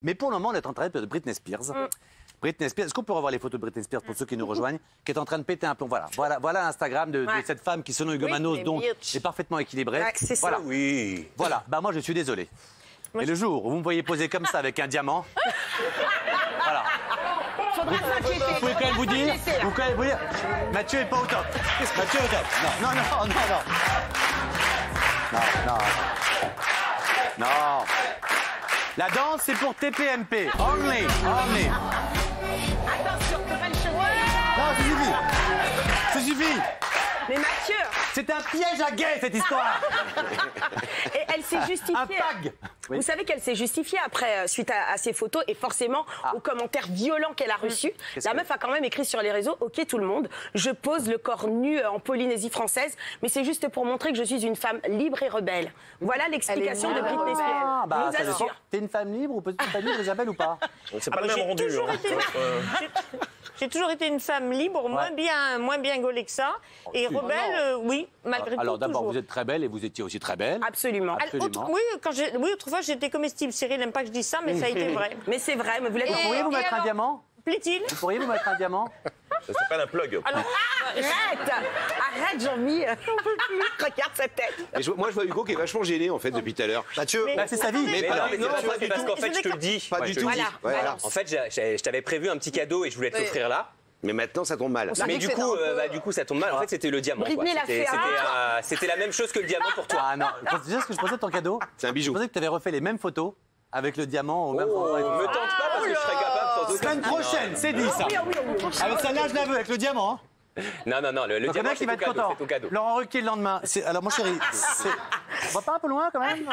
Mais pour le moment, on est en train de Britney Spears. Britney Spears, est-ce qu'on peut revoir les photos de Britney Spears pour ceux qui nous rejoignent, qui est en train de péter un plomb. Voilà l'Instagram de cette femme qui, selon Hugo Manos, donc, est parfaitement équilibrée. C'est ça. Voilà. Oui. Voilà. Bah moi, je suis désolé. Et le jour où vous me voyez poser comme ça avec un diamant, voilà. Faudra s'inquiéter. Vous pouvez quand même vous dire, Mathieu est pas au top. Mathieu est au top. Non. Non. La danse, c'est pour TPMP. Only. Attention, Corinne Chauvet. Non, ça suffit. Mais Mathieu. C'est un piège à guet, cette histoire. Et elle s'est justifiée. Un pag. Vous savez qu'elle s'est justifiée après, suite à ces photos et forcément aux commentaires violents qu'elle a reçus. La meuf a quand même écrit sur les réseaux, ok tout le monde, je pose le corps nu en Polynésie française, mais c'est juste pour montrer que je suis une femme libre et rebelle. Voilà l'explication de Britney Spears. Bah, Je vous assure. T'es une femme libre ou petite femme libre, Isabelle, ou pas? C'est pas le même rendu. J'ai toujours été une femme libre, moins bien gaulée que ça. Et rebelle, oui, malgré tout. Alors d'abord, toujours. vous êtes très belle et vous étiez aussi très belle. Absolument. Oui, autrefois j'étais comestible. Cyril n'aime pas que je dise ça, mais ça a été vrai. Mais c'est vrai, mais vous l'avez Pourriez vous mettre un diamant? Plaît-il? Vous pourriez vous mettre un diamant? Ça s'appelle un plug. Alors, Arrête Jean-Mi. Regarde sa tête. Moi, je vois Hugo qui est vachement gêné, en fait, depuis tout à l'heure. Mathieu. C'est sa vie. Mais Mais pas- non, mais non, c'est pas du parce tout. qu'en fait, je te le dis. Pas du tout. Voilà. En fait, je t'avais prévu un petit cadeau et je voulais te l'offrir là. Mais maintenant, ça tombe mal. Mais du coup, ça tombe mal. En fait, c'était le diamant. Britney l'a fait C'était la même chose que le diamant pour toi. Ah non, tu sais ce que je pensais de ton cadeau? C'est un bijou. Je pensais que tu avais refait les mêmes photos avec le diamant au même endroit. et tout. Me tente pas parce que je serais capable sans aucun. Semaine prochaine, c'est dit ça. Avec celle-là, je la veux, avec le diamant. Hein. Non, le Donc, le diamant, mec, c'est il va ton être cadeau. content. C'est ton cadeau. Laurent Ruquier, le lendemain. Alors, mon chéri, on va pas un peu loin quand même?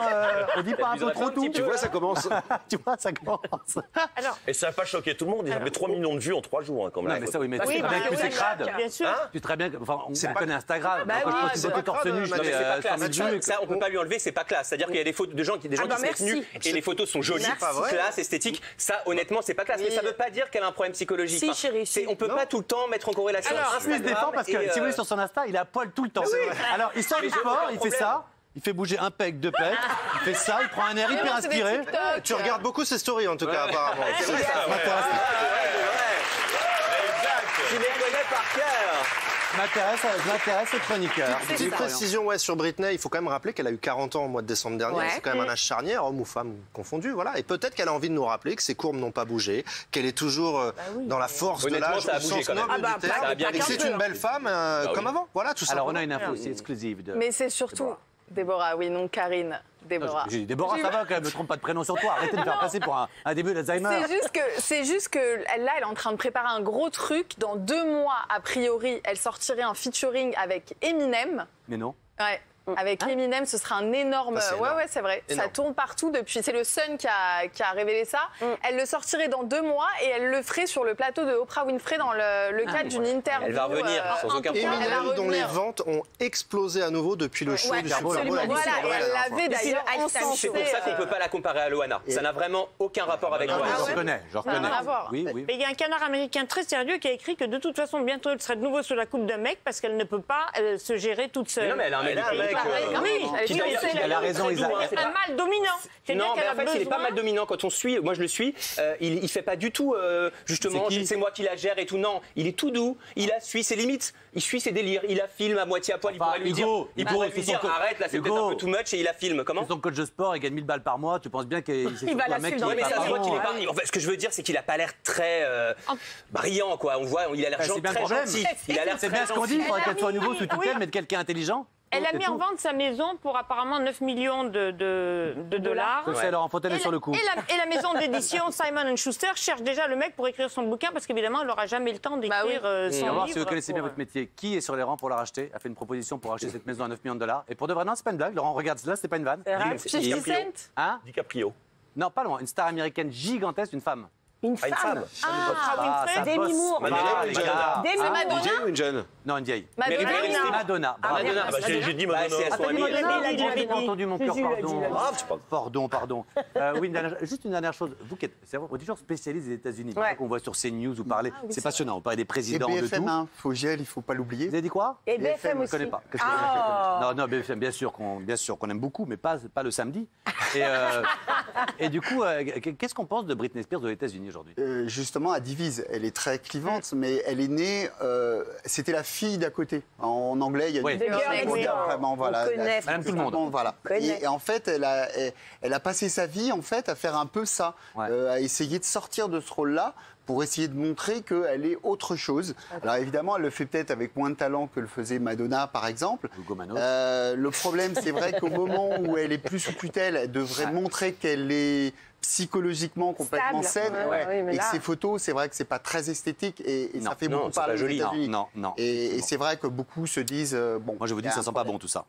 On dit pas un peu trop tout? Tu vois, ça commence. Tu vois, ça commence. Et ça n'a pas choqué tout le monde. Il avait 3 millions de vues en 3 jours, hein, quand même. Non, mais ça, oui, mais tu oui, sais très bien que c'est crade. bien sûr. Tu sais très bien que. Enfin, on connaît Instagram. Quand je poste une photo torse nu, je Non, mais c'est pas fais 100 classe. 000 vues. Ça, on peut pas lui enlever, c'est pas classe. C'est-à-dire qu'il y a des photos de gens qui se mettent nus et les photos sont jolies, classe, esthétique. Ça, honnêtement, c'est pas classe. Mais ça veut pas dire qu'elle a un problème psychologique. Si, chérie, si. On peut pas tout le temps mettre en corrélation. Alors, il se défend parce que, si vous voulez, sur son Insta, il est à poil tout le temps. Alors, il sort du sport, il fait ça. Il fait bouger un pec, deux pecs, il fait ça, il prend un air hyper inspiré. Tu regardes beaucoup ses stories, en tout cas, apparemment. Tu les connais par cœur. Je m'intéresse aux chroniqueurs. Une précision sur Britney, il faut quand même rappeler qu'elle a eu 40 ans au mois de décembre dernier. Ouais. C'est quand même un âge charnière, homme ou femme confondu. Voilà. Et peut-être qu'elle a envie de nous rappeler que ses courbes n'ont pas bougé, qu'elle est toujours dans la force de Honnêtement, l'âge, ça a au bougé sens quand même. noble Ah bah, du terme, ça a bien et que c'est bougé. une belle femme comme avant. Voilà, tout Alors, simplement. on a une info aussi exclusive de. Mais c'est surtout Déborah, oui, non Karine. Déborah. J'ai dit, Déborah, ça va quand même, ne trompe pas de prénom sur toi. Arrêtez de me faire passer pour un début d'Alzheimer. C'est juste que là, elle est en train de préparer un gros truc. Dans 2 mois, a priori, elle sortirait un featuring avec Eminem. Mais non. Ouais. Avec Eminem, ce sera un énorme. Ça, c'est énorme. Ouais, c'est vrai. Énorme. Ça tourne partout depuis. C'est le Sun qui a révélé ça. Elle le sortirait dans 2 mois et elle le ferait sur le plateau de Oprah Winfrey dans le cadre d'une interview. Elle va revenir, sans aucun problème. Elle va Eminem, dont les revenir. ventes ont explosé à nouveau depuis le show Ouais, du Super Bowl. absolument. Voilà, et elle l'avait d'ailleurs encensé. C'est pour ça qu'on peut pas la comparer à Loana. Ça n'a vraiment aucun rapport avec Je Loana. reconnais, je reconnais. rien à voir. Oui, oui. Mais il y a un canard américain très sérieux qui a écrit que de toute façon, bientôt, elle serait de nouveau sous la coupe d'un mec parce qu'elle ne peut pas se gérer toute seule. Mais non, mais elle a un mec. Oui, Qui d'ailleurs, elle a raison, c'est Isabelle. un mal dominant. C'est-à-dire Non, mais qu'elle en a fait, il est pas besoin- mal dominant quand on suit. Moi, je le suis. Il fait pas du tout, justement, C'est qui c'est moi qui la gère et tout. Non, il est tout doux. Il la suit ses limites. Il suit ses délires. Il la filme à moitié à poil. Il Enfin, pourrait lui Hugo, dire, Hugo, arrête, là, c'est Hugo. peut-être un peu too much et il la filme. Comment? C'est son coach de sport, il gagne 1000 balles par mois. Tu penses bien qu'il c'est surtout va la un mec suivre qui dans est Oui, mais pas ça se voit bon, qu'il est hein. pas. En fait, ce que je veux dire, c'est qu'il a pas l'air très brillant, quoi. On voit, il a l'air Ben, c'est bien le très problème. gentil. Il a l'air C'est très bien ce qu'on dit, il gentil. faudrait qu'elle soit à nouveau sous Oui. tutelle, mais de quelqu'un intelligent. Elle a C'est mis en tout. vente sa maison pour apparemment 9 millions de dollars. Je sais, alors, Fontaine est sur le coup. Et la maison d'édition Simon & Schuster cherche déjà le mec pour écrire son bouquin parce qu'évidemment, elle n'aura jamais le temps d'écrire On son va voir livre. si vous connaissez bien votre métier. Qui est sur les rangs pour la racheter? A fait une proposition pour acheter cette maison à 9 millions de dollars. Et pour de vrai, non, c'est pas une blague. Laurent, regarde cela, c'est pas une vanne. 50 Cent. Hein? DiCaprio. Non, pas loin. Une star américaine gigantesque, une femme. Une femme. Oprah Winfrey. Demi Moore. DJ ou une jeune? Non, une vieille. Madonna. Madonna. J'ai dit Madonna. J'ai pas entendu mon cœur, pardon. Oui, juste une dernière chose. Vous qui êtes toujours spécialiste des États-Unis, qu'on voit sur CNews, vous parlez. C'est passionnant, vous parlez des présidents de tout. BFM, il ne faut pas l'oublier. Vous avez dit quoi? Et BFM aussi. Je ne connais pas. Non, BFM, bien sûr qu'on aime beaucoup, mais pas le samedi. Et du coup, qu'est-ce qu'on pense de Britney Spears aux États-Unis aujourd'hui? Justement, elle divise. Elle est très clivante, mais elle est née. C'était la fille d'à côté. En anglais, il y a vraiment, voilà. Madame tout le monde. Voilà. Et en fait, elle a passé sa vie en fait à faire un peu ça, à essayer de sortir de ce rôle-là, pour essayer de montrer qu'elle est autre chose. Alors évidemment, elle le fait peut-être avec moins de talent que le faisait Madonna, par exemple. Le problème, c'est vrai qu'au moment où elle est plus sous tutelle, elle devrait montrer qu'elle est psychologiquement complètement saine. Et que ses photos, c'est vrai que c'est pas très esthétique et ça fait beaucoup parler aux États-Unis. Non. Et c'est vrai que beaucoup se disent... Moi, je vous dis, ça sent pas bon tout ça.